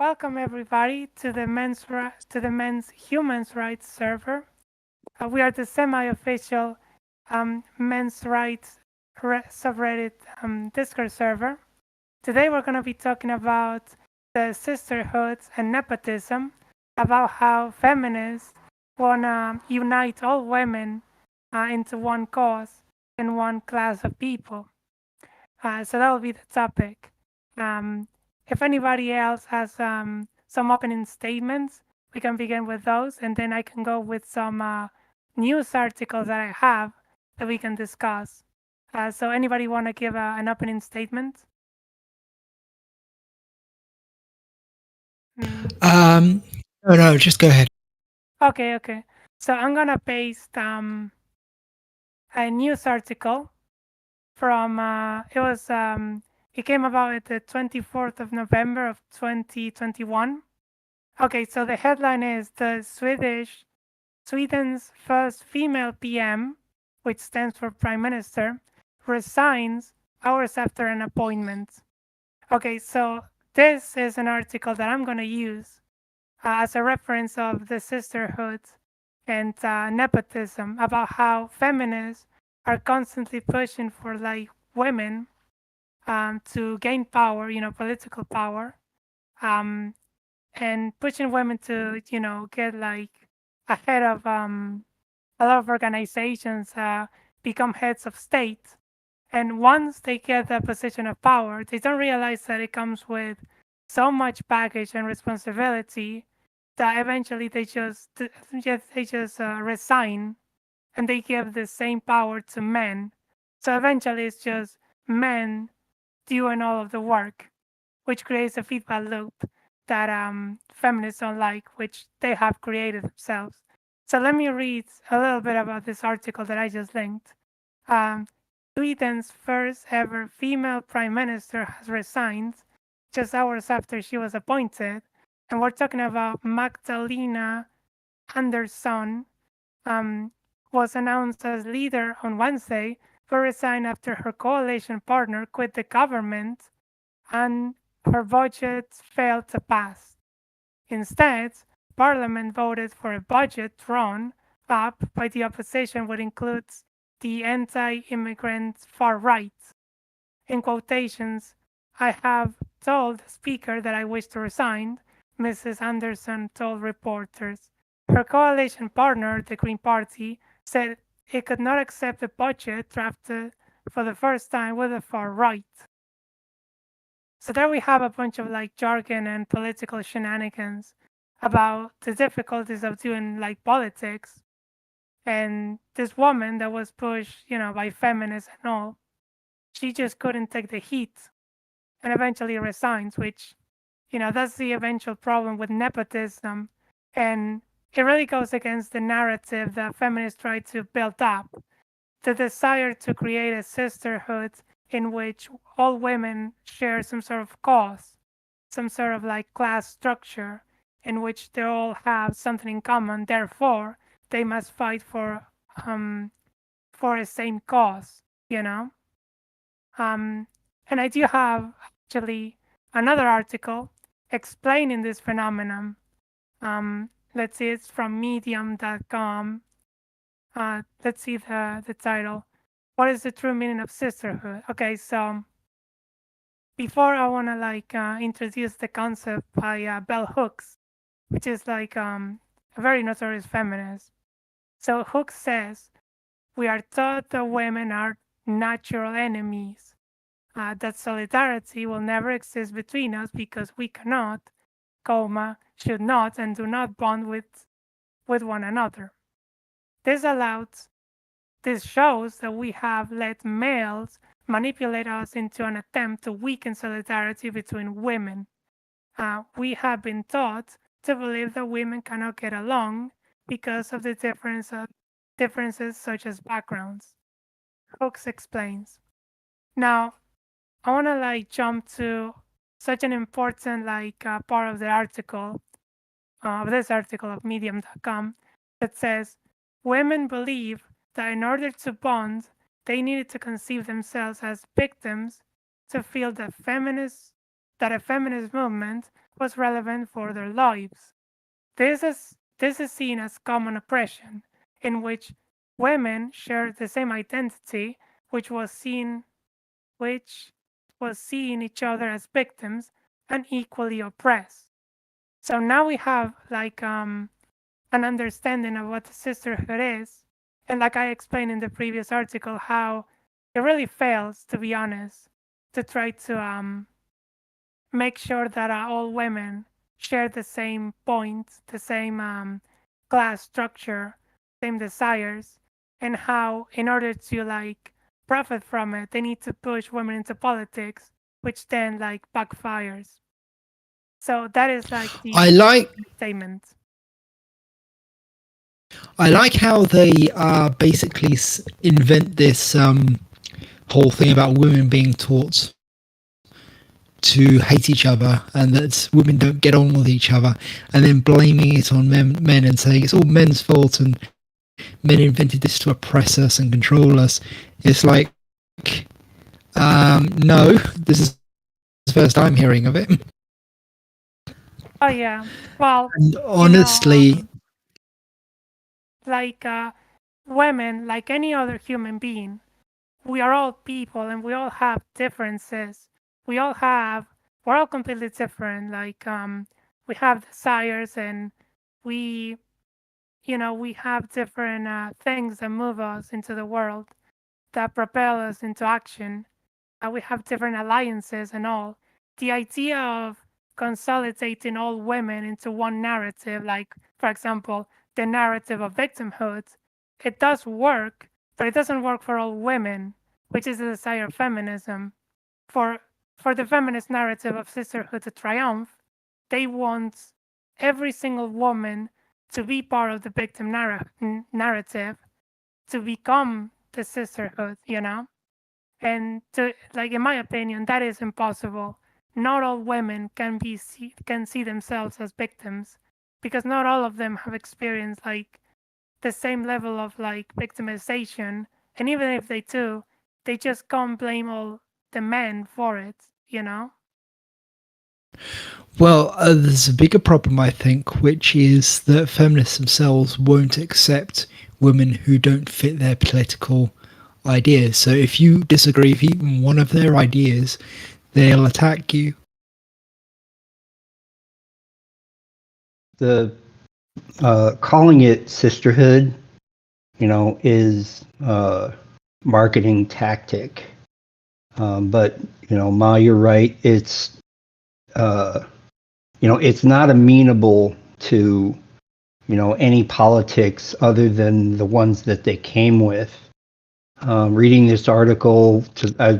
Welcome everybody to the men's humans rights server. We are the semi-official men's rights subreddit Discord server. Today we're going to be talking about the sisterhoods and nepotism, about how feminists want to unite all women into one cause and one class of people. So that will be the topic. Um, if anybody else has some opening statements, we can begin with those, and then I can go with some news articles that I have that we can discuss. So anybody want to give an opening statement? Mm, Um, no, just go ahead. okay, okay. So I'm gonna paste a news article from it came about at the 24th of November of 2021. Okay, so the headline is Sweden's first female PM, which stands for Prime Minister, resigns hours after an appointment. Okay, so this is an article that I'm going to use as a reference of the sisterhood and nepotism, about how feminists are constantly pushing for like women to gain power, political power. Um, and pushing women to get like ahead of a lot of organizations, become heads of state, and once they get that position of power they don't realize that it comes with so much baggage and responsibility that eventually they just resign, and they give the same power to men. So eventually it's just men doing all of the work, which creates a feedback loop that feminists don't like, which they have created themselves. So let me read a little bit about this article that I just linked. Um, Sweden's first ever female prime minister has resigned just hours after she was appointed. And we're talking about Magdalena Andersson, um, was announced as leader on Wednesday, but resigned after her coalition partner quit the government and her budget failed to pass. Instead, Parliament voted for a budget drawn up by the opposition, which includes the anti immigrant far right. In quotations, I have told the Speaker that I wish to resign, Mrs. Anderson told reporters. Her coalition partner, the Green Party, said it could not accept a budget drafted for the first time with the far right. So there we have a bunch of like jargon and political shenanigans about the difficulties of doing like politics. And this woman that was pushed, by feminists and all, she just couldn't take the heat and eventually resigns, which, that's the eventual problem with nepotism. And it really goes against the narrative that feminists try to build up, the desire to create a sisterhood in which all women share some sort of cause, some sort of like class structure in which they all have something in common. Therefore, they must fight um for a same cause, you know. Um, and I do have actually another article explaining this phenomenon. Let's see, it's from medium.com. Let's see the title. What is the true meaning of sisterhood? Okay, so before I want to like introduce the concept by Bell Hooks, which is like a very notorious feminist. So Hooks says we are taught that women are natural enemies, that solidarity will never exist between us because we cannot, should not, and do not bond with one another. This allows This shows that we have let males manipulate us into an attempt to weaken solidarity between women. We have been taught to believe that women cannot get along because of the differences such as backgrounds. Hooks explains. Now, I want to like jump to such an important like part of the article, of this article of medium.com, that says women believe that in order to bond, they needed to conceive themselves as victims to feel that a feminist movement was relevant for their lives. This is seen as common oppression, in which women share the same identity, which was seeing each other as victims and equally oppressed. So now we have like an understanding of what the sisterhood is, and like I explained in the previous article, how it really fails, to be honest, to try to make sure that all women share the same points, the same class structure, same desires, and how, in order to like profit from it, they need to push women into politics, which then like backfires. So that is like I the like statement. I like how they basically invent this whole thing about women being taught to hate each other and that women don't get on with each other, and then blaming it on men and saying it's all men's fault and men invented this to oppress us and control us. It's like, no, this is the first time hearing of it. Oh yeah. Well, And you know, honestly, like women, like any other human being, we are all people and we all have differences. We all have, we're all completely different. Like we have desires, and we, we have different things that move us into the world, that propel us into action. We have different alliances and all. The idea of consolidating all women into one narrative, like, for example, the narrative of victimhood, it does work, but it doesn't work for all women, which is the desire of feminism. For, for the feminist narrative of sisterhood to triumph, they want every single woman to be part of the victim narrative, to become the sisterhood, and to, like, in my opinion, that is impossible. Not all women can see themselves as victims, because not all of them have experienced like the same level of like victimization, and even if they do, they just can't blame all the men for it. well, there's a bigger problem, I think, which is that feminists themselves won't accept women who don't fit their political ideas. So if you disagree with even one of their ideas, they'll attack you. The calling it sisterhood, is marketing tactic. But Ma, you're right. Uh, it's not amenable to any politics other than the ones that they came with. Reading this article to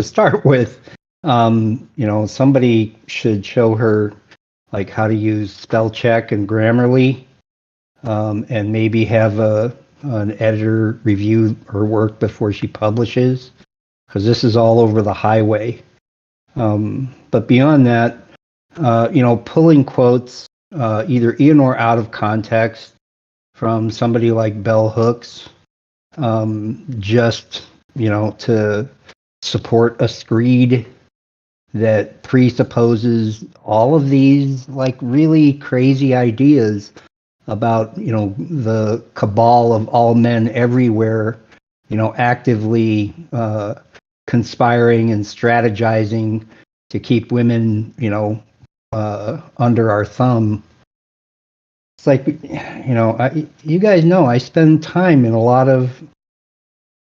start with, somebody should show her like how to use spell check and Grammarly, and maybe have an editor review her work before she publishes, because this is all over the highway. But beyond that, pulling quotes either in or out of context from somebody like Bell Hooks, just to support a screed that presupposes all of these like really crazy ideas about the cabal of all men everywhere, actively conspiring and strategizing to keep women under our thumb. It's like, you guys know I spend time in a lot of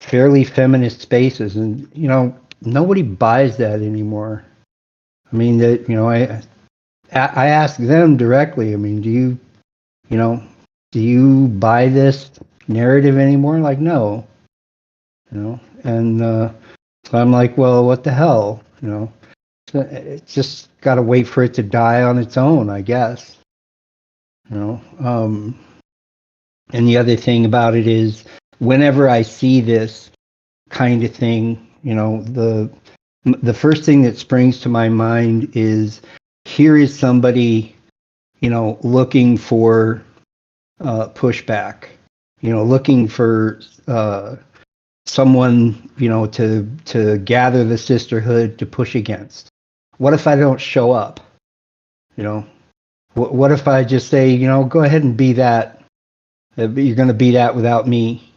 fairly feminist spaces, and nobody buys that anymore. I mean, that I ask them directly. I mean, you know do you buy this narrative anymore? Like, no, and so I'm like, well, what the hell, it's just got to wait for it to die on its own, I guess. And the other thing about it is, whenever I see this kind of thing, the first thing that springs to my mind is, here is somebody, looking for pushback, looking for someone, to gather the sisterhood to push against. What if I don't show up? You know, what if I just say, go ahead and be that? You're going to be that without me.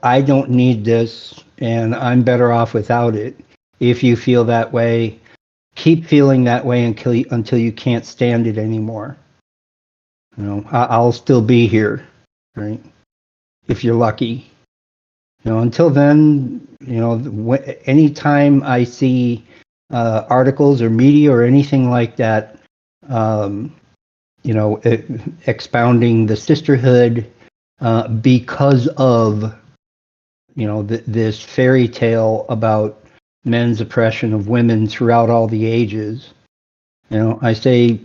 I don't need this, and I'm better off without it. If you feel that way, keep feeling that way until you can't stand it anymore. I'll still be here, right? If you're lucky. Until then, anytime I see articles or media or anything like that, um, expounding the sisterhood because of this fairy tale about men's oppression of women throughout all the ages. I say,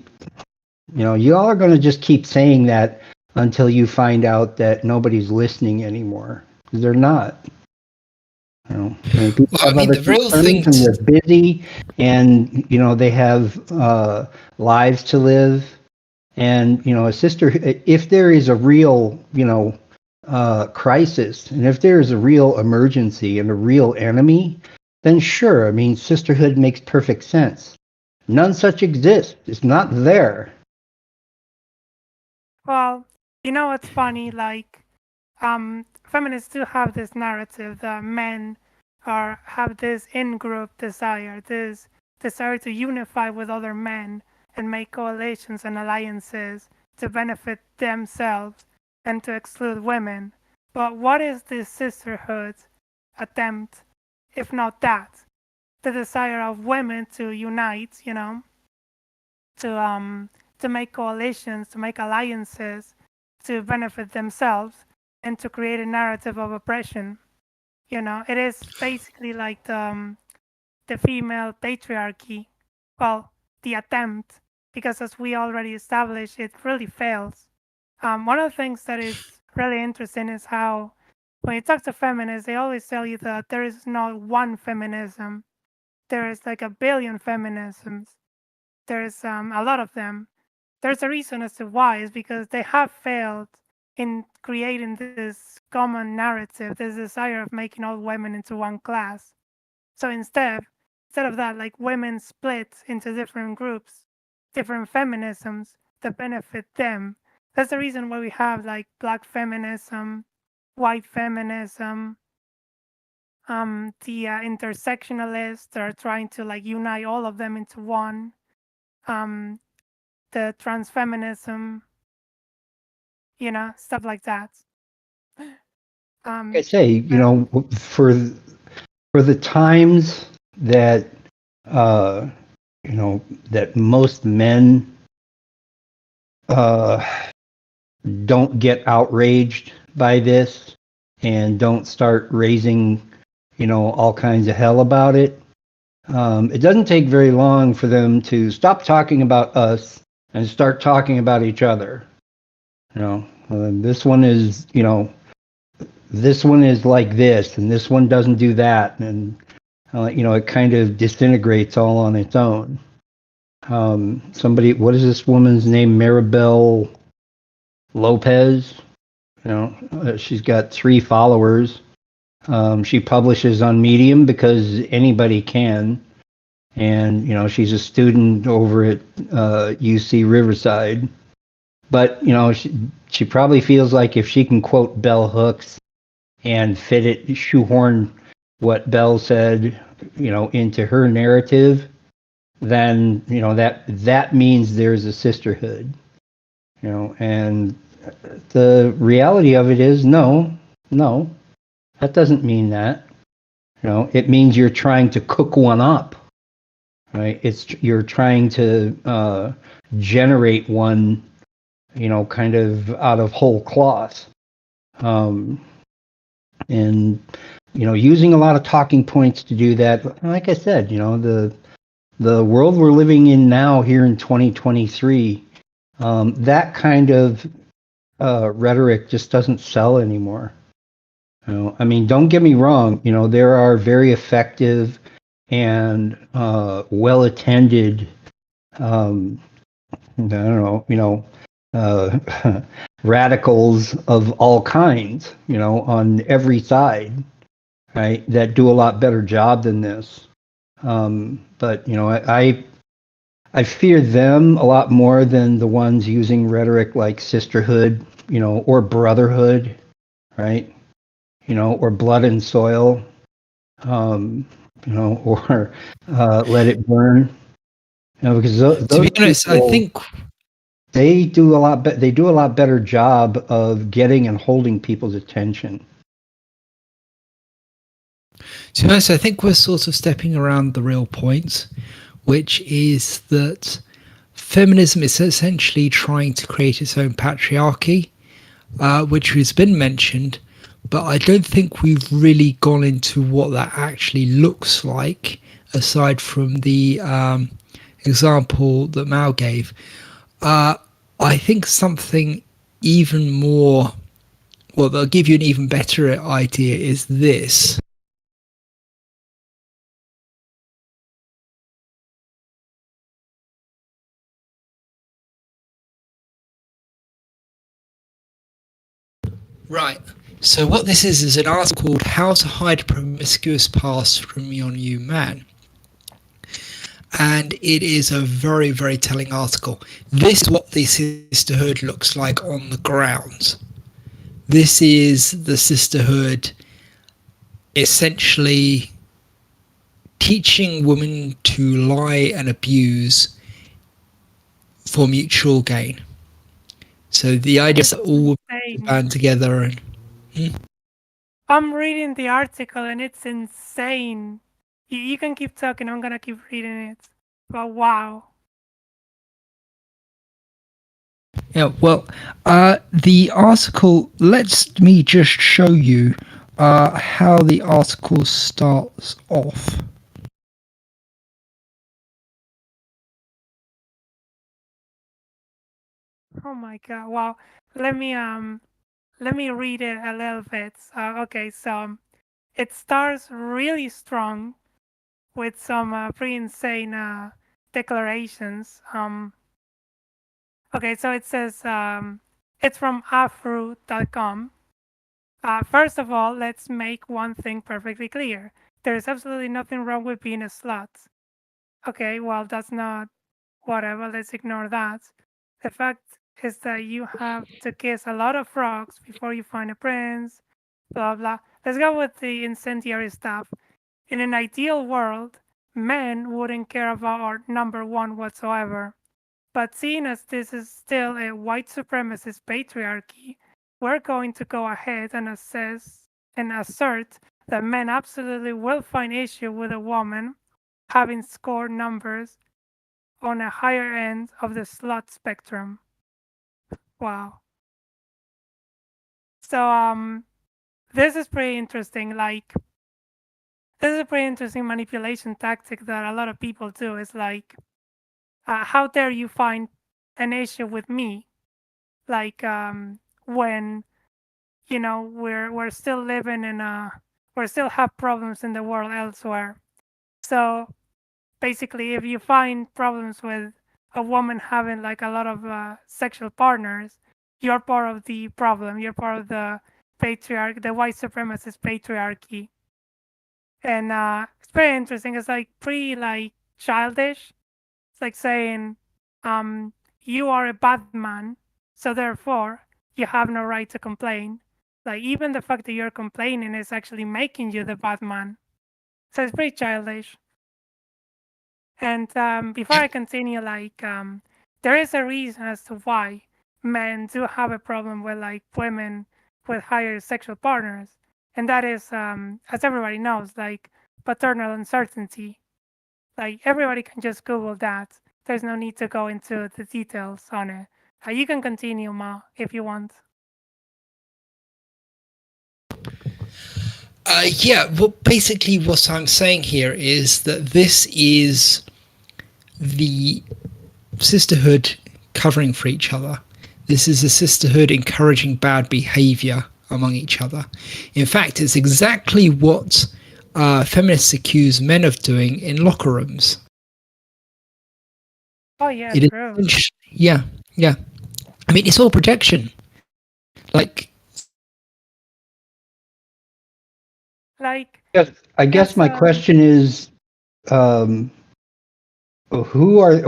you all are going to just keep saying that until you find out that nobody's listening anymore, because they're not. And people Well, I have mean, other the real concerns thing. and they're busy, and they have lives to live. And a sister, if there is a real crisis, and if there is a real emergency and a real enemy, then sure, I mean, sisterhood makes perfect sense. None such exists. It's not there. Well, you know what's funny? Like, feminists do have this narrative that men have this in-group desire, this desire to unify with other men and make coalitions and alliances to benefit themselves and to exclude women. But what is this sisterhood attempt, if not that? The desire of women to unite, to make coalitions, to make alliances, to benefit themselves, and to create a narrative of oppression. It is basically like the female patriarchy. Well, the attempt, because as we already established, it really fails. One of the things that is really interesting is how when you talk to feminists, they always tell you that there is not one feminism. There is like a billion feminisms. There's a lot of them. There's a reason as to why, is because they have failed in creating this common narrative, this desire of making all women into one class. So instead of that, like, women split into different groups, different feminisms that benefit them. That's the reason why we have like black feminism, white feminism, the intersectionalists that are trying to like unite all of them into one, um, the transfeminism, stuff like that. Like I Um, say, for the times that uh, that most men uh, don't get outraged by this and don't start raising, all kinds of hell about it. It doesn't take very long for them to stop talking about us and start talking about each other. This one is, this one is like this, and this one doesn't do that, and it kind of disintegrates all on its own. What is this woman's name? Maribel Lopez. She's got 3 followers. She publishes on Medium because anybody can, and she's a student over at UC Riverside. But she probably feels like if she can quote bell hooks and shoehorn what Bell said, into her narrative, then that means there's a sisterhood. And the reality of it is, no, that doesn't mean that. It means you're trying to cook one up, right? You're trying to generate one, kind of out of whole cloth, um, and using a lot of talking points to do that. Like I said, the world we're living in now here in 2023, that kind of rhetoric just doesn't sell anymore. I mean, don't get me wrong. There are very effective and well-attended. I don't know. Radicals of all kinds. On every side, right? That do a lot better job than this. But I fear them a lot more than the ones using rhetoric like sisterhood, or brotherhood, right? Or blood and soil, um, or let it burn. Because To be those honest, I people, think they do a lot. They do a lot better job of getting and holding people's attention. To be honest, I think we're sort of stepping around the real point, which is that feminism is essentially trying to create its own patriarchy, which has been mentioned, but I don't think we've really gone into what that actually looks like, aside from the example that Mao gave. I think something even more, well, they'll give you an even better idea is this. Right. So what this is an article called How to Hide a Promiscuous Past from Your New Man. And it is a very, very telling article. This is what the sisterhood looks like on the ground. This is the sisterhood essentially teaching women to lie and abuse for mutual gain. So the idea is that all women band together and I'm reading the article and it's insane. You can keep talking, I'm gonna keep reading it. But wow. yeah, well, the article, let me just show you how the article starts off. Oh my god, wow. Let me read it a little bit. Okay, so it starts really strong with some pretty insane declarations. Okay, so it says it's from afru.com. First of all, let's make one thing perfectly clear. There is absolutely nothing wrong with being a slut. Okay, well, that's not whatever. Let's ignore that. The fact is that you have to kiss a lot of frogs before you find a prince, blah, blah. Let's go with the incendiary stuff. In an ideal world, men wouldn't care about our number one whatsoever. But seeing as this is still a white supremacist patriarchy, we're going to go ahead and assert that men absolutely will find issue with a woman having scored numbers on a higher end of the slut spectrum. Wow. So this is pretty interesting. Like this is a pretty interesting manipulation tactic that a lot of people do. Is like, how dare you find an issue with me? Like when we're still living in we still have problems in the world elsewhere. So basically, if you find problems with a woman having like a lot of sexual partners, you're part of the problem. You're part of the the white supremacist patriarchy, and it's very interesting. It's like pretty like childish. It's like saying, you are a bad man, so therefore you have no right to complain. Like even the fact that you're complaining is actually making you the bad man. So it's pretty childish. And before I continue, like there is a reason as to why men do have a problem with like women with higher sexual partners, and that is, as everybody knows, like paternal uncertainty. Like everybody can just Google that. There's no need to go into the details on it. You can continue, Ma, if you want. Yeah, well, basically what I'm saying here is that this is the sisterhood covering for each other. This is a sisterhood encouraging bad behaviour among each other. In fact, it's exactly what feminists accuse men of doing in locker rooms. Oh yeah, It true. is, yeah. I mean, it's all protection. Like, Like Yes, I guess it's my question is, who are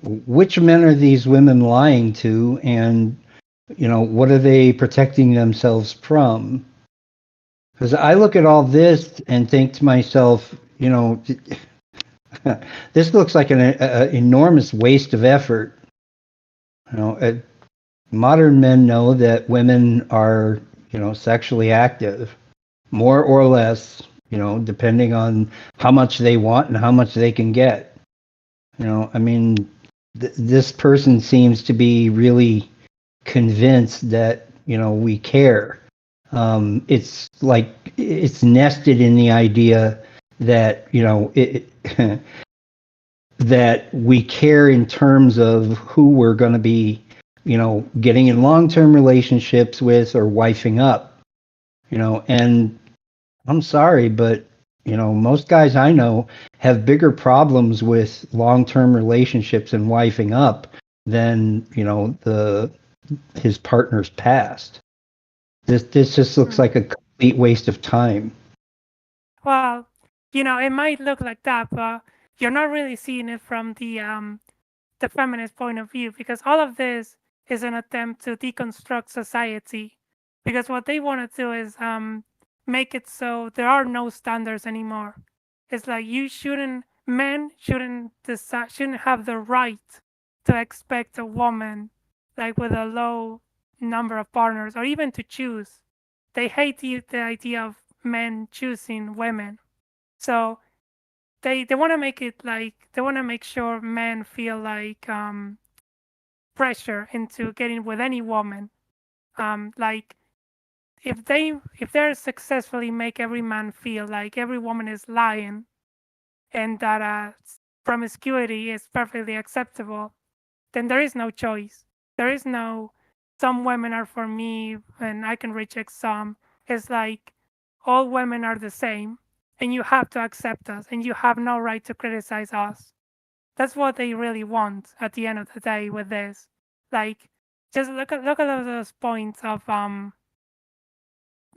which men are these women lying to, and what are they protecting themselves from? Because I look at all this and think to myself, this looks like an enormous waste of effort. Modern men know that women are, sexually active, more or less, depending on how much they want and how much they can get. I mean, this person seems to be really convinced that we care. It's like it's nested in the idea that that we care in terms of who we're going to be, getting in long-term relationships with or wifing up. And I'm sorry, but most guys I know have bigger problems with long-term relationships and wifing up than the his partner's past. This just looks Hmm. like a complete waste of time. Well, it might look like that, but you're not really seeing it from the feminist point of view, because all of this is an attempt to deconstruct society, because what they want to do is make it so there are no standards anymore. It's like men shouldn't have the right to expect a woman like with a low number of partners, or even to choose. They hate the idea of men choosing women. So they want to make it like they want to make sure men feel like pressure into getting with any woman. Like if they're successfully make every man feel like every woman is lying, and that promiscuity is perfectly acceptable, then there is no choice. There is no some women are for me and I can reject some. It's like all women are the same, and you have to accept us and you have no right to criticize us. That's what they really want at the end of the day with this. Like, just look at all those points of Oh,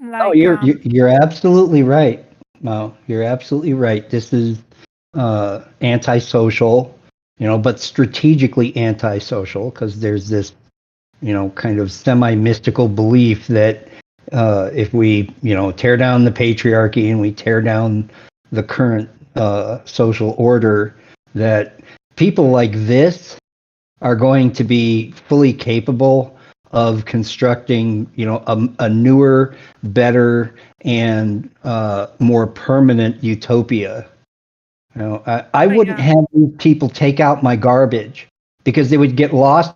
like you're absolutely right. No, you're absolutely right. This is antisocial, but strategically antisocial because there's this, kind of semi-mystical belief that if we, tear down the patriarchy and we tear down the current social order, that people like this are going to be fully capable of constructing, a newer, better, and more permanent utopia. I wouldn't yeah, have these people take out my garbage because they would get lost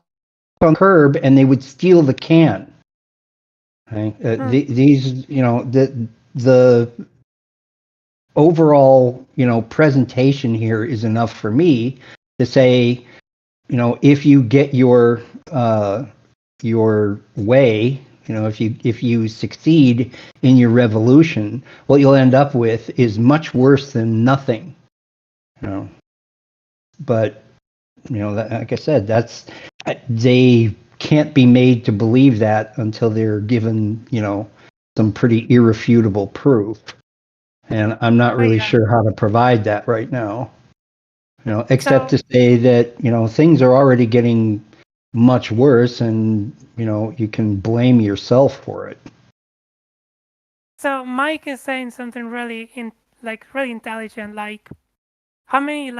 on the curb and they would steal the can. Right? hmm, These, the overall, presentation here is enough for me to say, if you get your way, if you succeed in your revolution, what you'll end up with is much worse than nothing. You know, but like I said, they can't be made to believe that until they're given, some pretty irrefutable proof. And I'm not really yeah. sure how to provide that right now. Except So to say that, things are already getting much worse and, you can blame yourself for it. so Mike is saying something really intelligent, like how many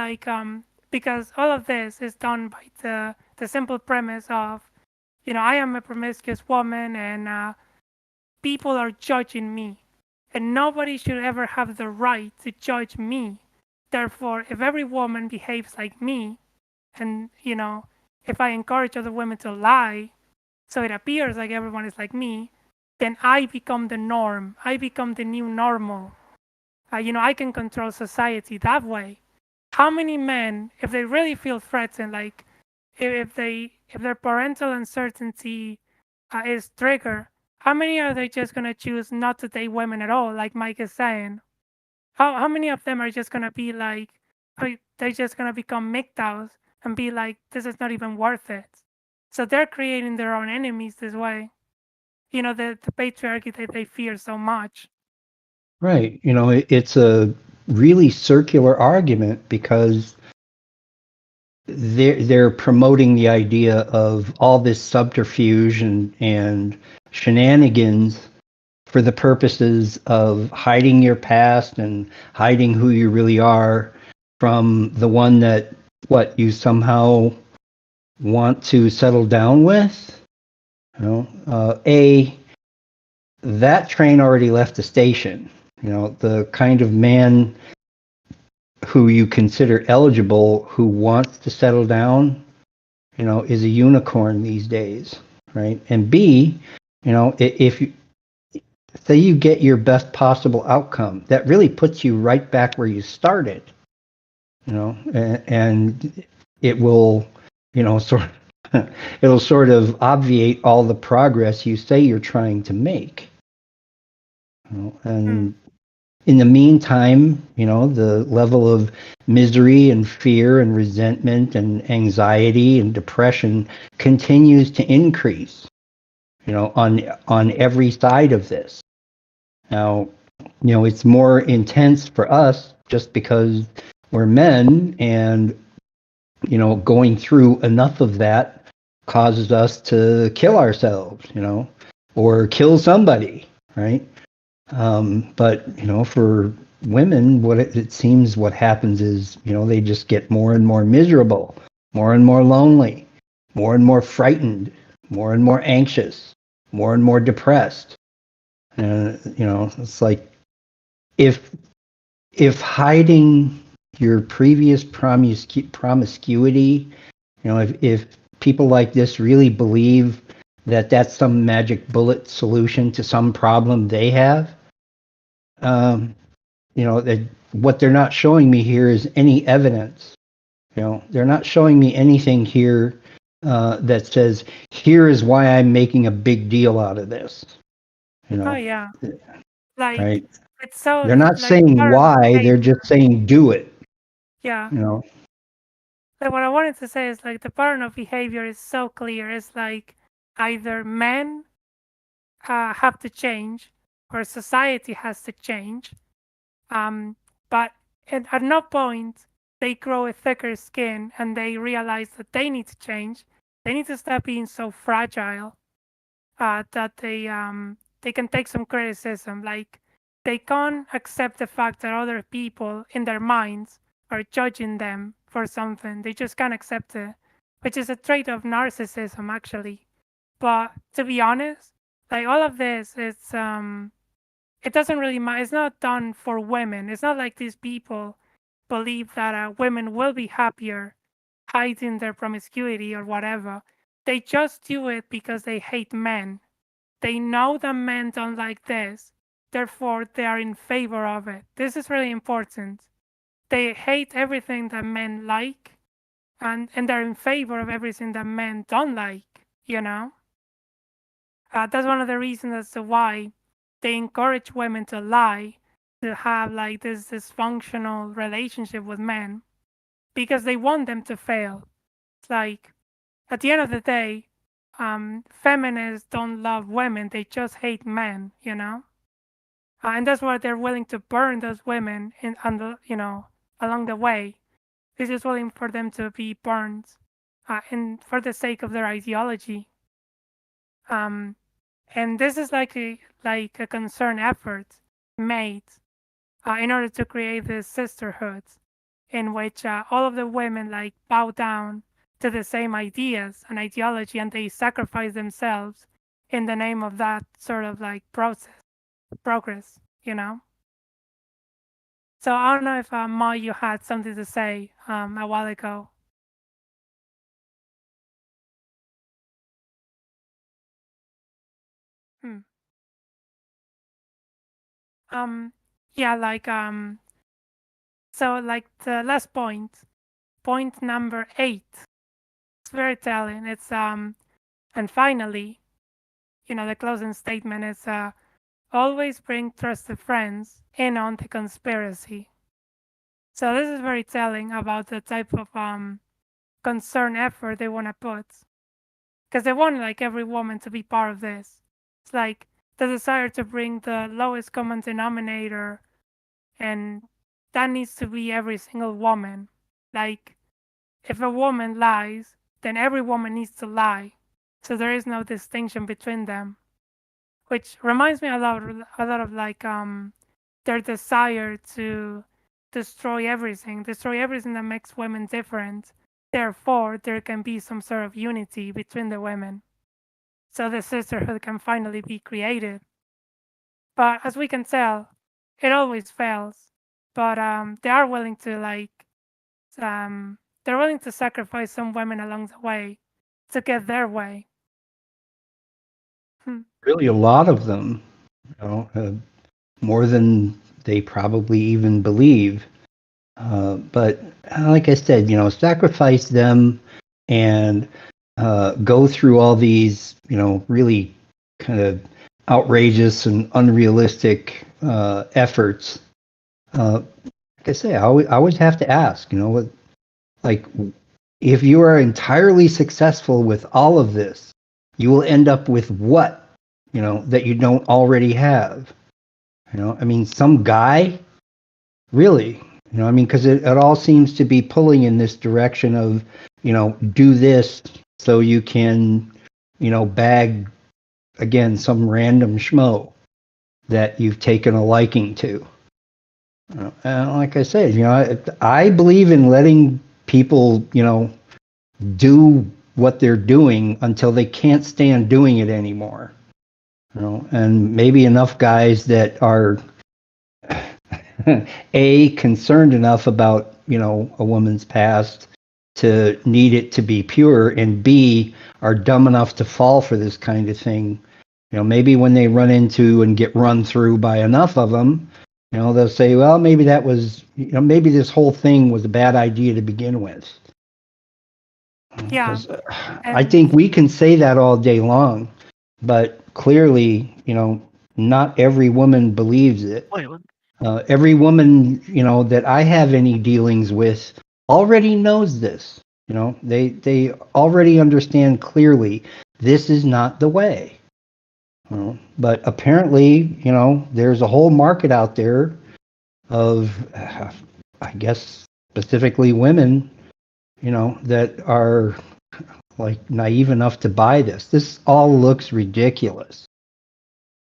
because all of this is done by the simple premise of I am a promiscuous woman, and people are judging me, and nobody should ever have the right to judge me. Therefore, if every woman behaves like me, and if I encourage other women to lie, so it appears like everyone is like me, then I become the norm. I become the new normal. I can control society that way. How many men, if they really feel threatened, like if their parental uncertainty is triggered, how many are they just gonna choose not to date women at all, like Mike is saying? How many of them are just gonna be like, they're just gonna become MGTOWs and be like, this is not even worth it. So they're creating their own enemies this way. The patriarchy that they fear so much. Right. It's a really circular argument because they're promoting the idea of all this subterfuge and shenanigans for the purposes of hiding your past and hiding who you really are from the one that what you somehow want to settle down with. You know, that train already left the station. You know, the kind of man who you consider eligible who wants to settle down, you know, is a unicorn these days, right? And B, you know, if you say you get your best possible outcome, that really puts you right back where you started, you know, and it will, you know, it'll sort of obviate all the progress you say you're trying to make. You know, Mm. and in the meantime, you know, the level of misery and fear and resentment and anxiety and depression continues to increase, you know, on every side of this. Now, you know, it's more intense for us just because we're men, and you know, going through enough of that causes us to kill ourselves, you know, or kill somebody, right? But you know, for women, what it seems what happens is, you know, they just get more and more miserable, more and more lonely, more and more frightened, more and more anxious, more and more depressed. And you know, it's like if hiding your previous promiscuity, you know, if people like this really believe that that's some magic bullet solution to some problem they have, um, you know, that what they're not showing me here is any evidence. You know, they're not showing me anything here that says, here is why I'm making a big deal out of this. You Oh know, yeah, like right? it's so They're not like the saying pattern of why, they're behavior. just saying do it. Yeah, You know, like what I wanted to say is like the pattern of behavior is so clear. It's like either men have to change or society has to change. Um, but at no point they grow a thicker skin and they realize that they need to change. They need to stop being so fragile that they can take some criticism. Like they can't accept the fact that other people in their minds are judging them for something. They just can't accept it, which is a trait of narcissism actually. But to be honest, like all of this, it doesn't really matter. It's not done for women. It's not like these people believe that women will be happier hiding their promiscuity or whatever. They just do it because they hate men. They know that men don't like this, therefore they are in favor of it. This is really important. They hate everything that men like, and they're in favor of everything that men don't like, you know? That's one of the reasons as to why they encourage women to lie, to have like this dysfunctional relationship with men, because they want them to fail. It's like at the end of the day, feminists don't love women; they just hate men, you know. And that's why they're willing to burn those women in on the along the way. This is willing for them to be burned, and for the sake of their ideology. Um, and this is like a concerned effort made in order to create this sisterhood in which all of the women like bow down to the same ideas and ideology, and they sacrifice themselves in the name of that sort of like progress, you know. So I don't know if Ma, you had something to say a while ago. Hmm. Um, yeah, so like the last point, point number 8. It's very telling. It's and finally, the closing statement is always bring trusted friends in on the conspiracy. So this is very telling about the type of concern effort they want to put, because they want like every woman to be part of this. It's like the desire to bring the lowest common denominator, and that needs to be every single woman. Like if a woman lies, then every woman needs to lie. So there is no distinction between them, which reminds me a lot of like their desire to destroy everything that makes women different. Therefore, there can be some sort of unity between the women, so the sisterhood can finally be created. But as we can tell, it always fails. But they are willing to they're willing to sacrifice some women along the way to get their way. Hmm. Really, a lot of them, more than they probably even believe. But like I said, sacrifice them and go through all these, really kind of outrageous and unrealistic efforts. Like I say, I always have to ask, like, if you are entirely successful with all of this, you will end up with what, that you don't already have. I mean, some guy, really, I mean, because it all seems to be pulling in this direction of, do this so you can, bag, again, some random schmo that you've taken a liking to. And like I said, I believe in letting people, do what they're doing until they can't stand doing it anymore. And maybe enough guys that are A, concerned enough about, a woman's past to need it to be pure, and B, are dumb enough to fall for this kind of thing. Maybe when they run into and get run through by enough of them, they'll say, well, maybe that was, maybe this whole thing was a bad idea to begin with. Yeah, I and think we can say that all day long, but clearly, not every woman believes it. Every woman, that I have any dealings with already knows this. They already understand clearly this is not the way. But apparently, there's a whole market out there of, I guess, specifically women, that are like naive enough to buy this. This all looks ridiculous.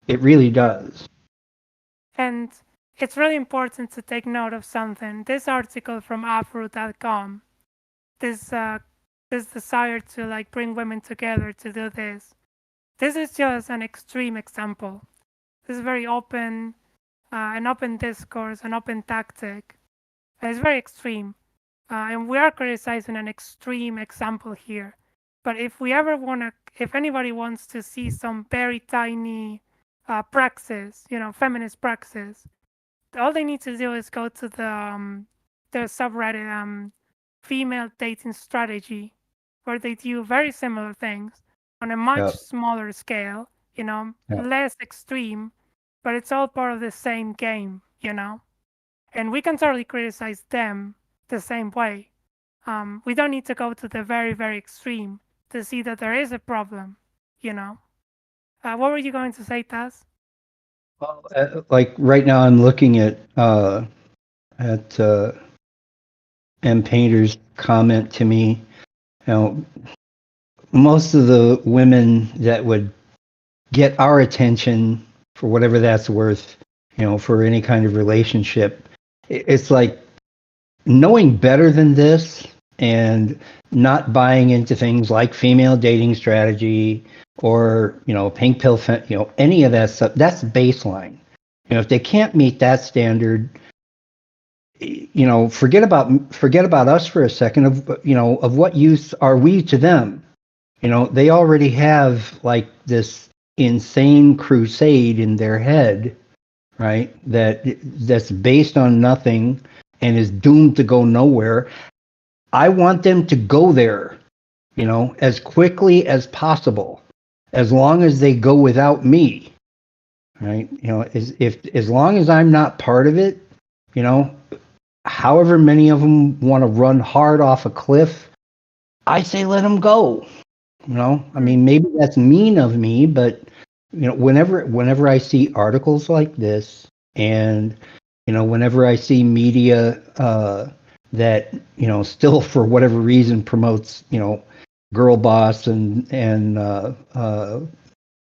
It really does. and it's really important to take note of something. This article from afro.com, this this desire to like bring women together to do this. This is just an extreme example. This is very open, an open discourse, an open tactic. It's very extreme, and we are criticizing an extreme example here. But if we ever wanna, if anybody wants to see some very tiny praxis, feminist praxis, all they need to do is go to the subreddit female dating strategy, where they do very similar things on a much Yeah. smaller scale, Yeah. less extreme, but it's all part of the same game, and we can totally criticize them the same way. We don't need to go to the very, very extreme to see that there is a problem, What were you going to say, Taz? Well, like right now, I'm looking at M Painter's comment to me. Most of the women that would get our attention, for whatever that's worth, for any kind of relationship, it's like knowing better than this and not buying into things like female dating strategy or pink pill, any of that stuff. That's baseline. If they can't meet that standard, forget about us for a second. Of what use are we to them? They already have like this insane crusade in their head, right? That's based on nothing and is doomed to go nowhere. I want them to go there, as quickly as possible, as long as they go without me, right? As long as I'm not part of it, however many of them want to run hard off a cliff, I say let them go. I mean, maybe that's mean of me, but whenever I see articles like this, and whenever I see media that still for whatever reason promotes girl boss and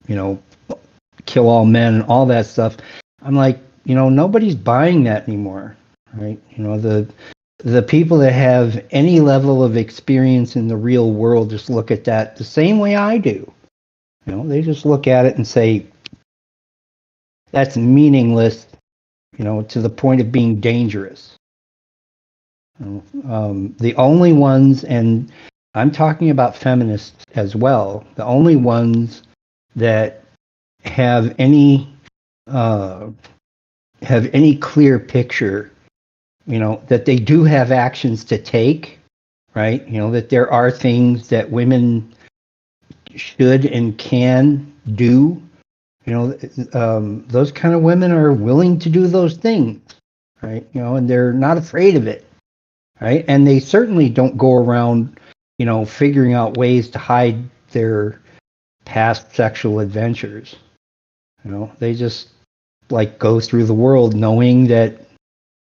you know kill all men and all that stuff. I'm like, nobody's buying that anymore, right? The people that have any level of experience in the real world just look at that the same way I do. They just look at it and say that's meaningless, to the point of being dangerous. The only ones, and I'm talking about feminists as well, the only ones that have any uh, clear picture, that they do have actions to take, right? That there are things that women should and can do. Those kind of women are willing to do those things, right? And they're not afraid of it, right? And they certainly don't go around, figuring out ways to hide their past sexual adventures. They just like go through the world knowing that,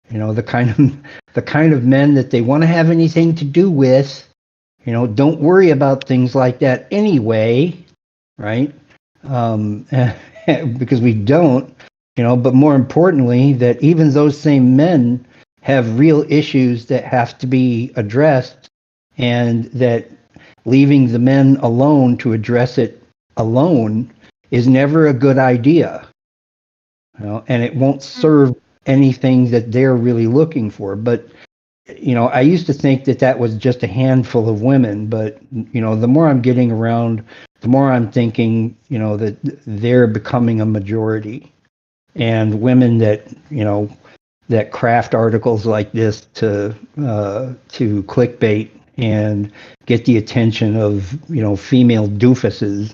the kind of men that they want to have anything to do with, don't worry about things like that anyway, right? Because we don't, but more importantly, that even those same men have real issues that have to be addressed, and that leaving the men alone to address it alone is never a good idea. And it won't serve anything that they're really looking for. But I used to think that that was just a handful of women, but the more I'm getting around, the more I'm thinking, that they're becoming a majority, and women that that craft articles like this to clickbait and get the attention of female doofuses,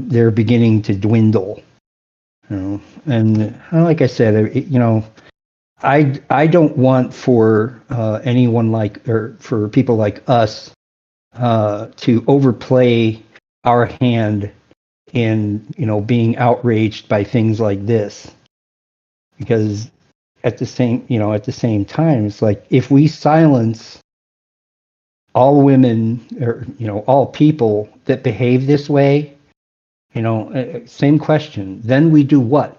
they're beginning to dwindle. And like I said, I don't want for anyone or for people like us to overplay our hand in being outraged by things like this, because at the same time, it's like, if we silence all women, or all people that behave this way, same question, then we do what?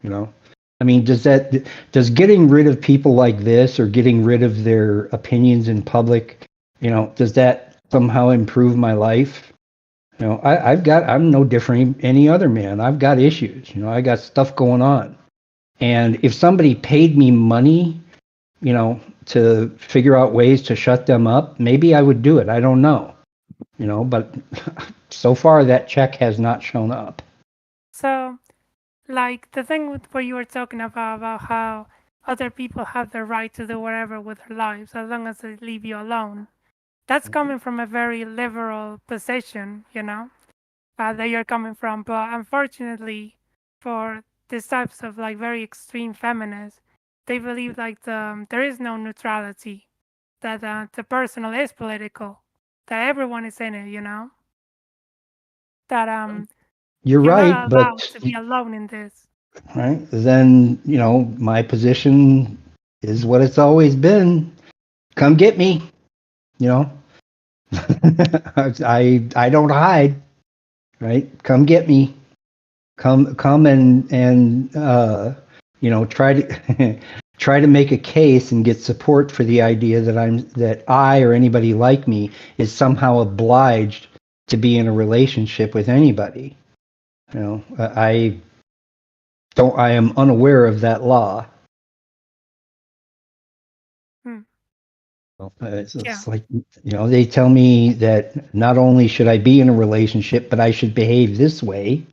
I mean, does getting rid of people like this, or getting rid of their opinions in public, does that somehow improve my life? I'm no different than any other man. I've got issues. I got stuff going on. And if somebody paid me money, to figure out ways to shut them up, maybe I would do it. I don't know. But so far that check has not shown up. So, like the thing with what you were talking about how other people have the right to do whatever with their lives as long as they leave you alone. That's coming from a very liberal position, that you're coming from. But unfortunately, for these types of like very extreme feminists, they believe like there is no neutrality, that the personal is political, that everyone is in it, that You're you're right, not but allowed to be alone in this. right, then my position is what it's always been. Come get me. you know I don't hide, right? Come get me. Come and try to try to make a case and get support for the idea that I or anybody like me is somehow obliged to be in a relationship with anybody. I don't. I am unaware of that law. Hmm. It's, Yeah. it's like, they tell me that not only should I be in a relationship, but I should behave this way,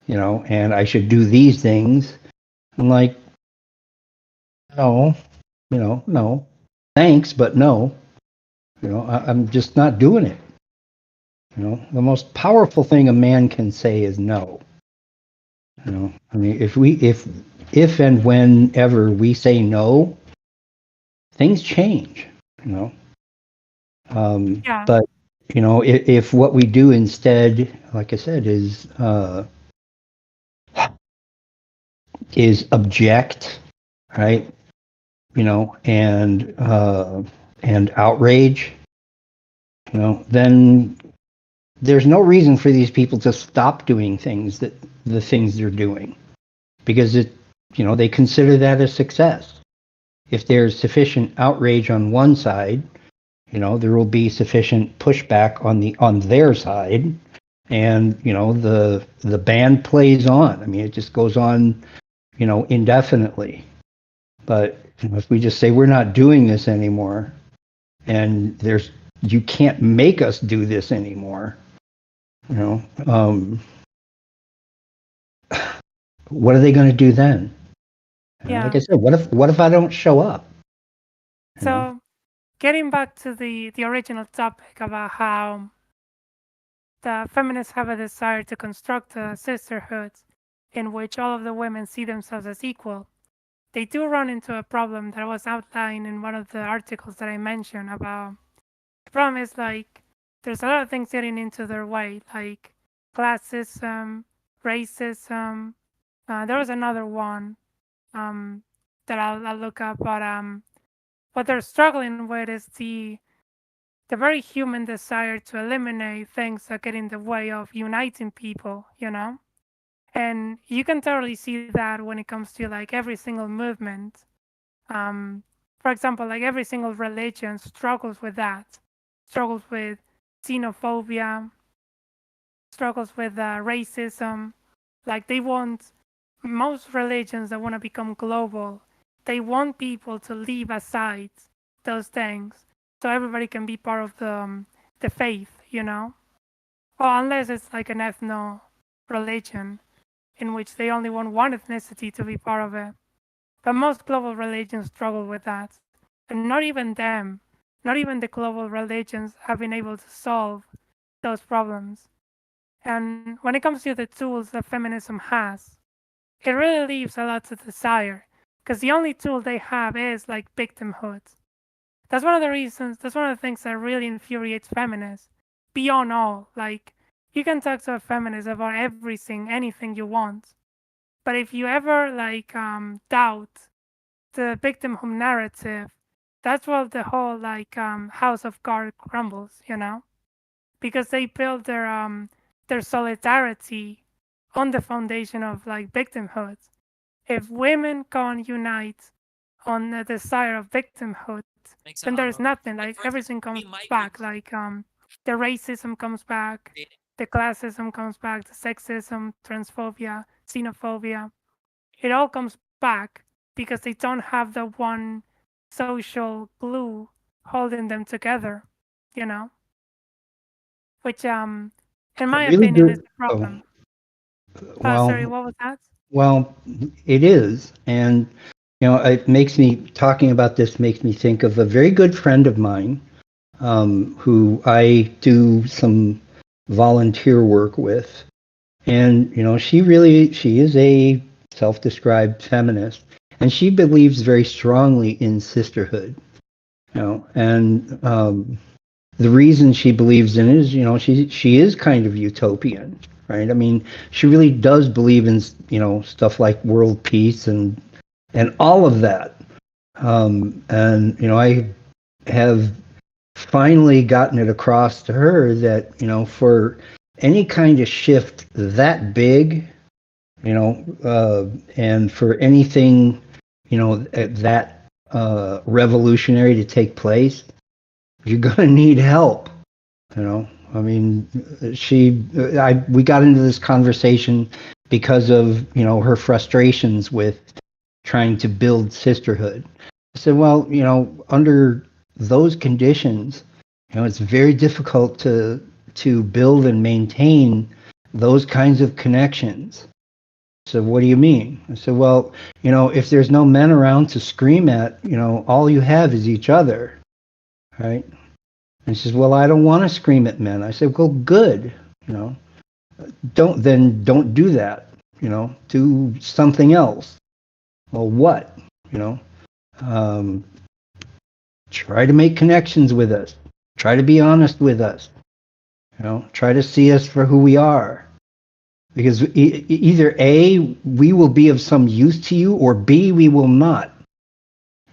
and I should do these things. I'm like, no, no, thanks, but no. I'm just not doing it. The most powerful thing a man can say is no. I mean, if and whenever we say no, things change. You know, Yeah. but if what we do instead, like I said, is object, right? and outrage, then there's no reason for these people to stop doing the things they're doing, because they consider that a success. If there's sufficient outrage on one side, there will be sufficient pushback on their side, and the band plays on. I mean, it just goes on, indefinitely. But if we just say we're not doing this anymore, and you can't make us do this anymore, you know, um, what are they going to do then? Like Yeah. I said, what if I don't show up? So getting back to the original topic about how the feminists have a desire to construct a sisterhood in which all of the women see themselves as equal, they do run into a problem that was outlined in one of the articles that I mentioned about. The problem is like there's a lot of things getting into their way, like classism, racism. There was another one um, that I'll look up, but what they're struggling with is the very human desire to eliminate things that get in the way of uniting people, And you can totally see that when it comes to like every single movement. Um, for example, like every single religion struggles with that, struggles with xenophobia, struggles with racism. Like they want most religions that want to become global, they want people to leave aside those things so everybody can be part of the faith. Well, unless it's like an ethno religion in which they only want one ethnicity to be part of it. But most global religions struggle with that. And not even them, not even the global religions have been able to solve those problems. And when it comes to the tools that feminism has, it really leaves a lot to desire. Because the only tool they have is like victimhood. That's one of the things that really infuriates feminists. Beyond all, like, you can talk to a feminist about everything, anything you want. But if you ever like doubt the victimhood narrative, that's where the whole like house of cards crumbles, because they build their solidarity on the foundation of like victimhood. If women can't unite on the desire of victimhood, then there's nothing. Like everything comes back. Like the racism comes back, the classism comes back, the sexism, transphobia, xenophobia. It all comes back because they don't have the one social glue holding them together, you know, which in A my really opinion is good. a Oh, problem. Sorry, well, what was that? well, it is, and it makes me talking about this makes me think of a very good friend of mine, who I do some volunteer work with. And, she is a self-described feminist, and she believes very strongly in sisterhood, and the reason she believes in it is, she is kind of utopian, right? I mean, she really does believe in, stuff like world peace and all of that. And, I have finally gotten it across to her that, for any kind of shift that big, and for anything, that revolutionary to take place, you're going to need help. I mean, we got into this conversation because of, her frustrations with trying to build sisterhood. I said, well, under those conditions, it's very difficult to build and maintain those kinds of connections. So what do you mean? I said, well, if there's no men around to scream at, all you have is each other, right? And she says, well, I don't want to scream at men. I said, well, good, you know, don't do that, do something else. Well, what, you know? Um, Try to make connections with us. Try to be honest with us. Try to see us for who we are. Because either A, we will be of some use to you, or B, we will not.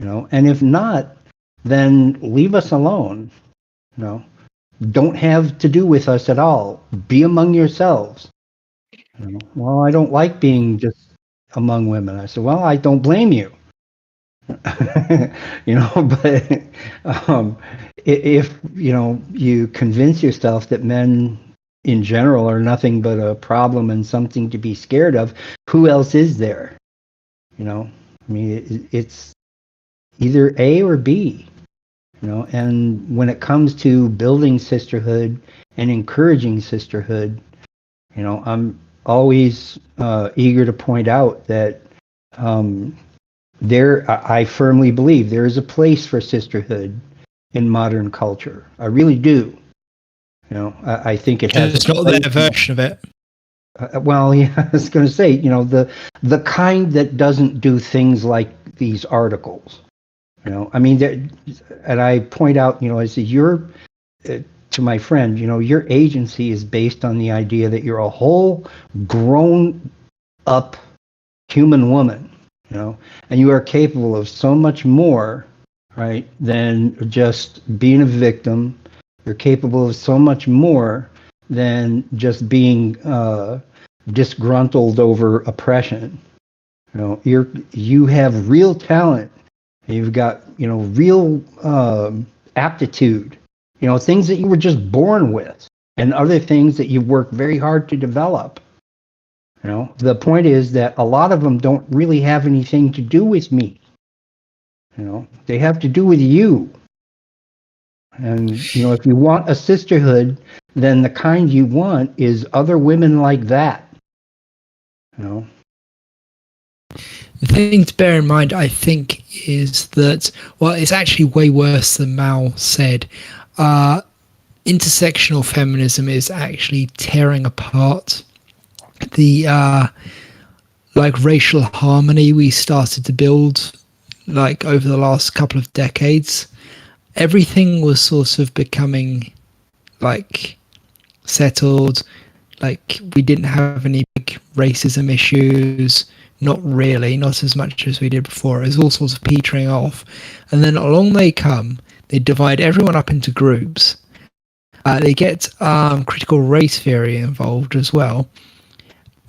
And if not, then leave us alone. Don't have to do with us at all. Be among yourselves. Well, I don't like being just among women. I said, well, I don't blame you. But if you convince yourself that men in general are nothing but a problem and something to be scared of, who else is there? I mean, it's either A or B. And when it comes to building sisterhood and encouraging sisterhood, I'm always eager to point out that I firmly believe there is a place for sisterhood in modern culture. I really do. I think it has. It's not their version of it. Well, yeah, I was going to say, the kind that doesn't do things like these articles. I mean, and I point out, I say, to my friend, your agency is based on the idea that you're a whole grown up human woman, and you are capable of so much more, right, than just being a victim. You're capable of so much more than just being disgruntled over oppression. You have real talent. You've got, real aptitude, things that you were just born with, and other things that you've worked very hard to develop. The point is that a lot of them don't really have anything to do with me. They have to do with you. And, if you want a sisterhood, then the kind you want is other women like that. The thing to bear in mind, I think, is that, well, it's actually way worse than Mal said. Intersectional feminism is actually tearing apart the racial harmony we started to build over the last couple of decades. Everything was sort of becoming settled. We didn't have any big racism issues. Not really, not as much as we did before. It was all sorts of petering off. And then along they come, they divide everyone up into groups. They get critical race theory involved as well.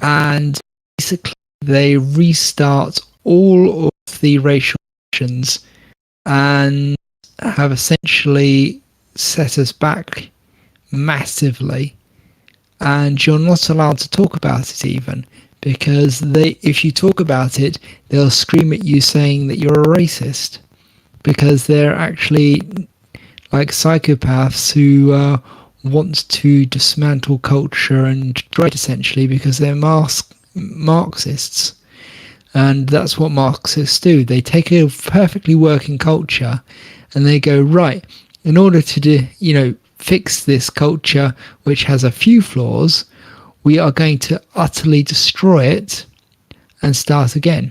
And basically they restart all of the racial tensions and have essentially set us back massively. And you're not allowed to talk about it even. Because if you talk about it, they'll scream at you saying that you're a racist. Because they're actually psychopaths who want to dismantle culture and destroy it, essentially, because they're Marxists. And that's what Marxists do. They take a perfectly working culture and they go, right, in order to fix this culture, which has a few flaws, we are going to utterly destroy it and start again.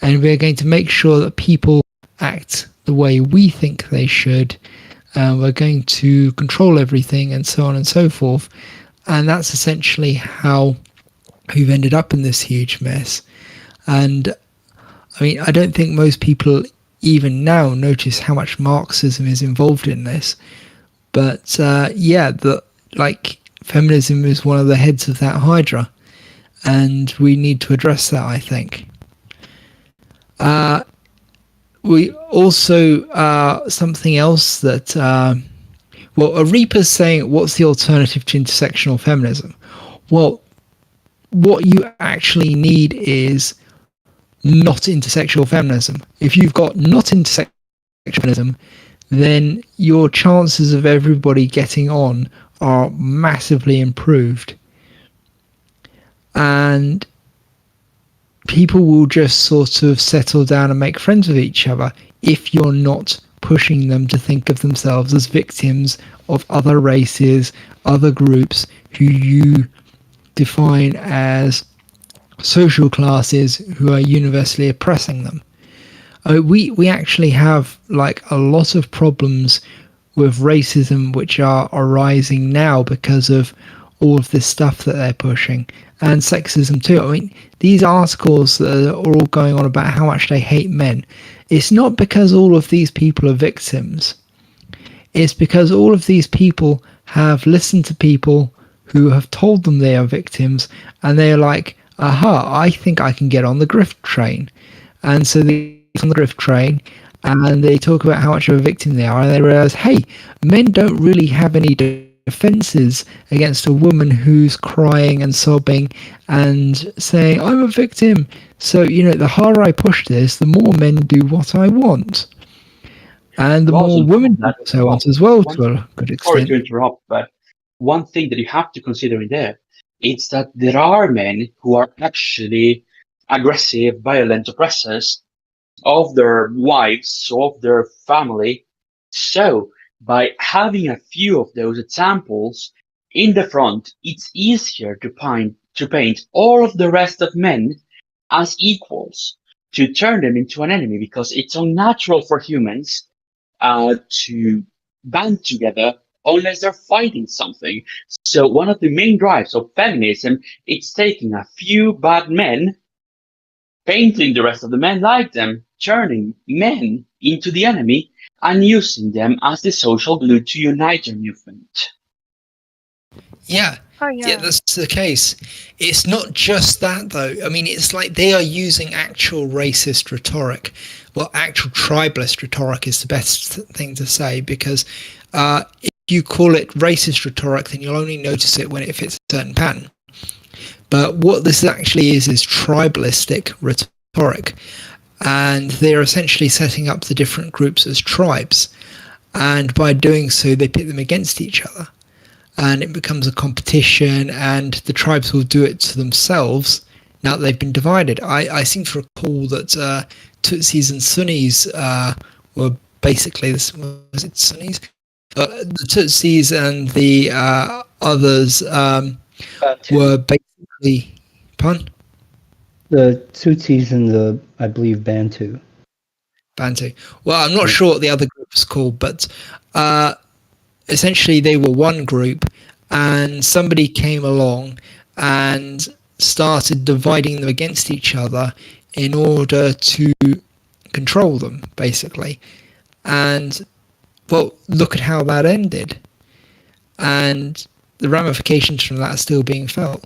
And we're going to make sure that people act the way we think they should. We're going to control everything and so on and so forth. And that's essentially how we've ended up in this huge mess. And I mean, I don't think most people even now notice how much Marxism is involved in this. But feminism is one of the heads of that hydra, and we need to address that, I think. We also, something else that, Arepa's saying, what's the alternative to intersectional feminism? Well, what you actually need is not intersectional feminism. If you've got not intersectional feminism, then your chances of everybody getting on are massively improved, and people will just sort of settle down and make friends with each other if you're not pushing them to think of themselves as victims of other races, other groups who you define as social classes who are universally oppressing them. We actually have a lot of problems with racism which are arising now because of all of this stuff that they're pushing, and sexism too. I mean, these articles that are all going on about how much they hate men, It's not because all of these people are victims. It's because all of these people have listened to people who have told them they are victims, and they're like, aha, I think I can get on the grift train. And so they get on the grift train and they talk about how much of a victim they are, and they realize, hey, men don't really have any defenses against a woman who's crying and sobbing and saying, I'm a victim. So, the harder I push this, the more men do what I want. And the Well, more on top women of do that as what I want well, as well, one to a good sorry to extent. interrupt, but one thing that you have to consider in there is that there are men who are actually aggressive, violent oppressors of their wives, of their family. So, by having a few of those examples in the front, it's easier to paint all of the rest of men as equals, to turn them into an enemy, because it's unnatural for humans to band together unless they're fighting something. So one of the main drives of feminism is taking a few bad men, painting the rest of the men like them, turning men into the enemy, and using them as the social glue to unite their movement. Yeah, Oh yeah, yeah. that's the case. It's not just that, though. I mean, it's like they are using actual racist rhetoric. Well, actual tribalist rhetoric is the best thing to say, because if you call it racist rhetoric, then you'll only notice it when it fits a certain pattern. But what this actually is tribalistic rhetoric. And they're essentially setting up the different groups as tribes. And by doing so, they pit them against each other, and it becomes a competition, and the tribes will do it to themselves now that they've been divided. I seem to recall that Tutsis and Sunnis were basically this. Was it Sunnis? The Tutsis and the others Bantu. were basically. Pun? The Tutsis and the, I believe, Bantu. Bantu. Well, I'm not Yeah. sure what the other group was called, but essentially they were one group, and somebody came along and started dividing them against each other in order to control them, basically. And well, look at how that ended, and the ramifications from that are still being felt.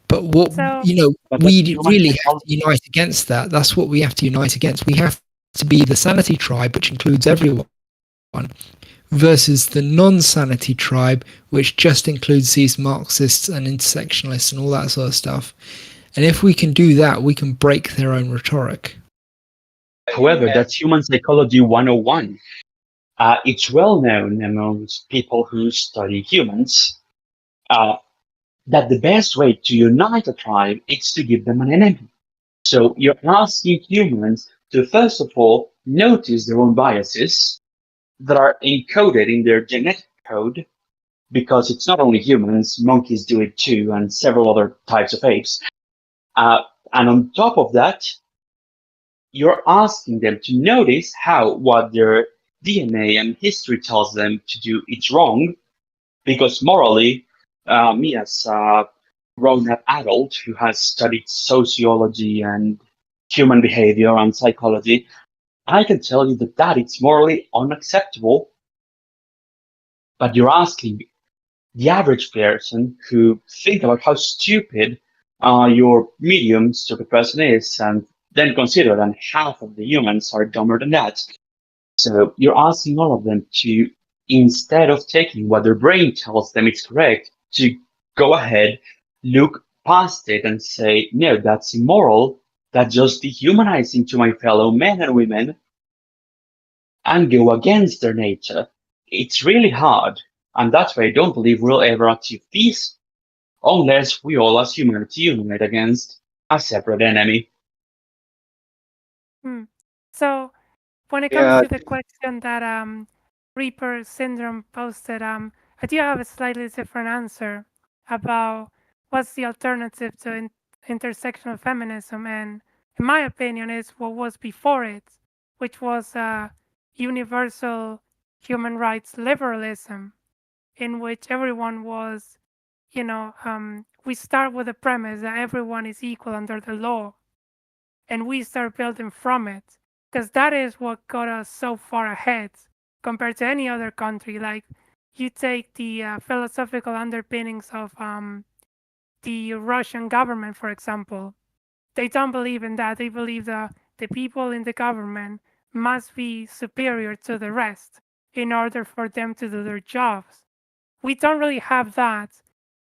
But what So But that's we human really have to psychology. unite against that. That's what we have to unite against. We have to be the sanity tribe, which includes everyone, versus the non-sanity tribe, which just includes these Marxists and intersectionalists and all that sort of stuff. And if we can do that, we can break their own rhetoric. However, that's human psychology 101. It's well known amongst people who study humans uh, that the best way to unite a tribe is to give them an enemy. So you're asking humans to, first of all, notice their own biases that are encoded in their genetic code, because it's not only humans, monkeys do it too, and several other types of apes. Uh, and on top of that, you're asking them to notice how what their DNA and history tells them to do is wrong, because morally, me as a grown-up adult who has studied sociology and human behavior and psychology, I can tell you that that is morally unacceptable. But you're asking the average person who think about how stupid your medium stupid person is, and then consider that half of the humans are dumber than that. So you're asking all of them to, instead of taking what their brain tells them is correct, to go ahead, look past it and say, no, that's immoral. That's just dehumanizing to my fellow men and women, and go against their nature. It's really hard. And that's why I don't believe we'll ever achieve peace unless we all as humanity unite against a separate enemy. hmm. So when it comes Yeah, to the question that Reaper Syndrome posted, I do have a slightly different answer about what's the alternative to intersectional feminism, and in my opinion, is what was before it, which was universal human rights liberalism, in which everyone was, we start with the premise that everyone is equal under the law, and we start building from it, because that is what got us so far ahead compared to any other country. Like, you take the philosophical underpinnings of the Russian government, for example. They don't believe in that. They believe that the people in the government must be superior to the rest in order for them to do their jobs. We don't really have that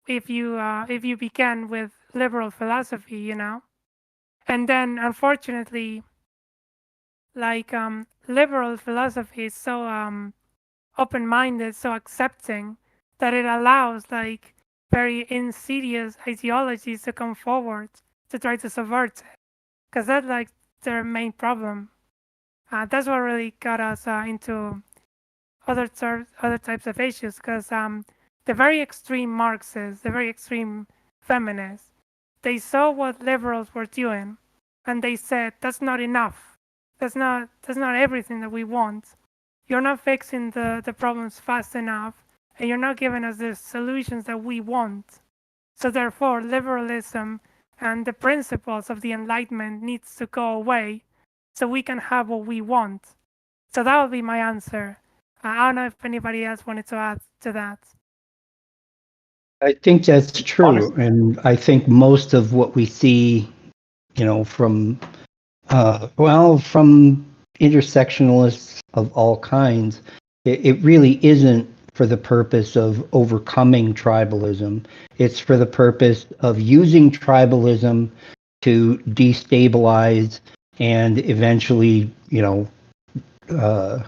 if you begin with liberal philosophy, you know. And then, unfortunately, like liberal philosophy is so open-minded, so accepting, that it allows like very insidious ideologies to come forward to try to subvert it, because that's like their main problem. That's what really got us into other types of issues, because the very extreme Marxists, the very extreme feminists, they saw what liberals were doing, and they said that's not enough. That's not everything that we want. You're not fixing the problems fast enough, and you're not giving us the solutions that we want. So therefore, liberalism and the principles of the Enlightenment needs to go away so we can have what we want. So that would be my answer. I don't know if anybody else wanted to add to that. I think that's true, Honestly, and I think most of what we see, from from intersectionalists of all kinds, it really isn't for the purpose of overcoming tribalism. It's for the purpose of using tribalism to destabilize and eventually, uh,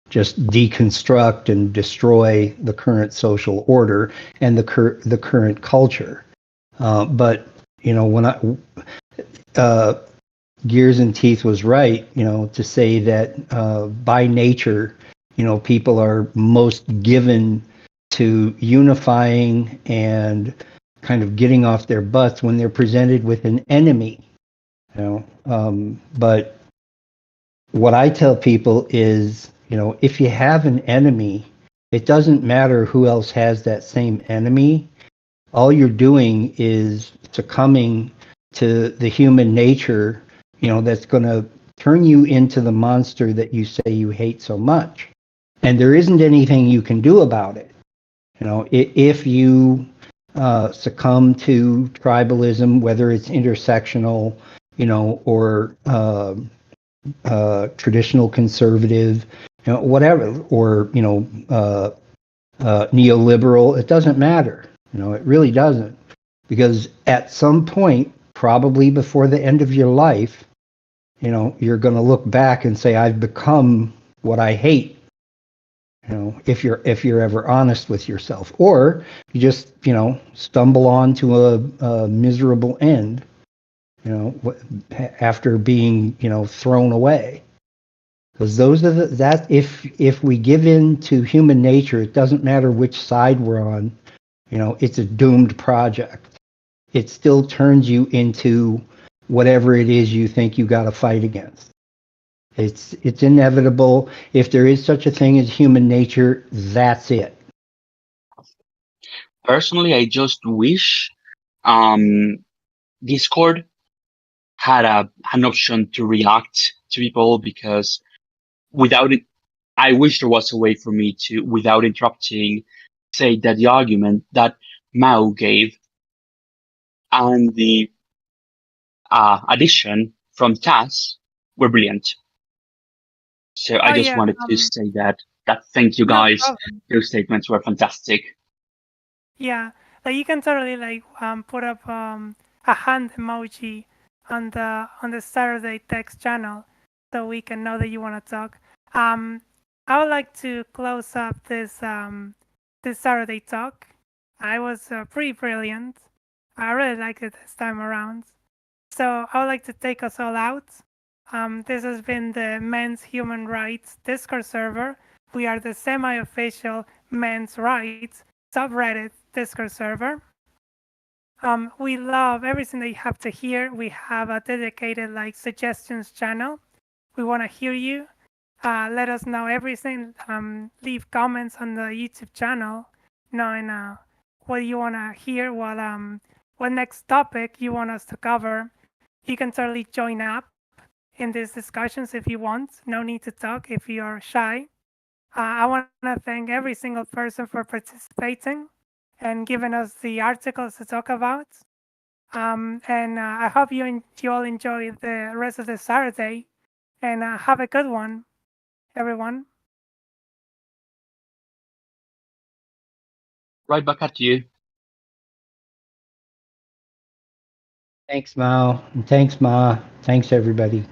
just deconstruct and destroy the current social order and the current culture. But when uh, Gears and Teeth was right, to say that by nature, people are most given to unifying and kind of getting off their butts when they're presented with an enemy. But what I tell people is, if you have an enemy, it doesn't matter who else has that same enemy. All you're doing is succumbing to the human nature, that's going to turn you into the monster that you say you hate so much. And there isn't anything you can do about it. If you succumb to tribalism, whether it's intersectional, or traditional conservative, whatever, or neoliberal. It doesn't matter. It really doesn't, because at some point, probably before the end of your life, you're going to look back and say, "I've become what I hate." If you're ever honest with yourself, or you just stumble on to a miserable end, after being thrown away. Because those are that if we give in to human nature, it doesn't matter which side we're on. It's a doomed project. It still turns you into whatever it is you think you got to fight against. It's inevitable. If there is such a thing as human nature, that's it. personally, I just wish um, Discord had an option to react to people, because without it, I wish there was a way for me to, without interrupting, say that the argument that Mao gave and the addition from Cass were brilliant. So I Oh just yeah, wanted to say that thank you no guys. problem. Those statements were fantastic. Yeah, like you can totally like put up a hand emoji on the Saturday text channel, so we can know that you want to talk. Um, I would like to close up this Saturday talk. I was pretty brilliant. I really liked it this time around. So I would like to take us all out. This has been the Men's Human Rights Discord server. We are the semi-official men's rights subreddit Discord server. We love everything that you have to hear. We have a dedicated like suggestions channel. We want to hear you. Let us know everything. Leave comments on the YouTube channel, knowing what you want to hear, what next topic you want us to cover. You can totally join up. in these discussions if you want. No need to talk if you're shy. I want to thank every single person for participating and giving us the articles to talk about. And I hope you all enjoy the rest of the Saturday, and have a good one, everyone. Right back at you. Thanks, Mao. And thanks, Ma. Thanks, everybody.